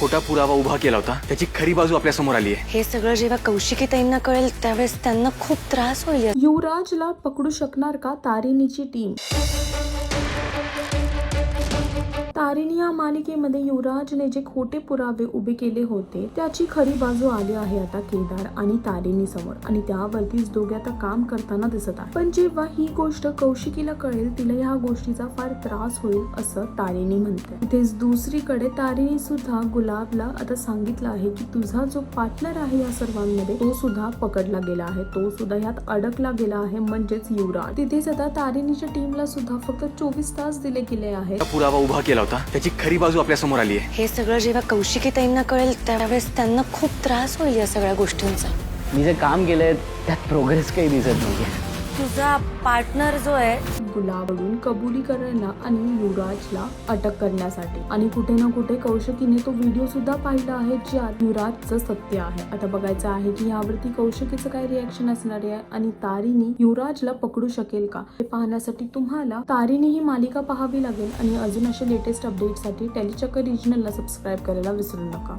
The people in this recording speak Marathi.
खोटा पुरावा उभा केला होता त्याची खरी बाजू आपल्या समोर आली आहे। हे सगळं जेव्हा कौशिकीताईंना कळेल त्यावेळेस त्यांना खूप त्रास होईल। युवराजला पकडू शकणार का तारिणीची टीम? तारिणी या मालिकेमध्ये युवराजने जे खोटे पुरावे उभे केले होते त्याची खरी बाजू आली आहे आता केदार आणि तारिणी समोर, आणि त्यावरतीच दोघे आता काम करताना दिसत आहे। पण जेव्हा ही गोष्ट कौशिकीला कळेल तिला ह्या गोष्टीचा फार त्रास होईल असं तारिणी म्हणते। इथेच दुसरीकडे तारिणी सुद्धा गुलाबला आता सांगितलं आहे की तुझा जो पार्टनर आहे या सर्वांमध्ये तो सुद्धा पकडला गेला आहे, तो सुद्धा यात अडकला गेला आहे, म्हणजेच युवराज। तिथेच आता तारिणीच्या टीमला सुद्धा फक्त 24 तास दिले गेले आहेत। पुरावा उभा केला होता त्याची खरी बाजू आपल्या समोर आली आहे। हे सगळं जेव्हा कौशिकीताईंना कळेल त्यावेळेस त्यांना खूप त्रास होईल या सगळ्या गोष्टींचा। मी जे काम केलंय त्यात प्रोग्रेस काही दिसत नाहीये। तुझा पार्टनर जो आहे गुलाबकडून कबुली करायला आणि युवराजला अटक करण्यासाठी, आणि कुठे ना कुठे कौशिकीने तो व्हिडिओ सुद्धा पाहिला आहे ज्यात युवराजचं सत्य आहे। आता बघायचं आहे की यावरती कौशिकीचं काय रिॲक्शन असणार आहे आणि तारिणी युवराजला पकडू शकेल का, हे पाहण्यासाठी तुम्हाला तारिणी ही मालिका पाहावी लागेल। आणि अजून अशा लेटेस्ट अपडेटसाठी टेलीचक्कर रिजनलला सबस्क्राईब करायला विसरू नका।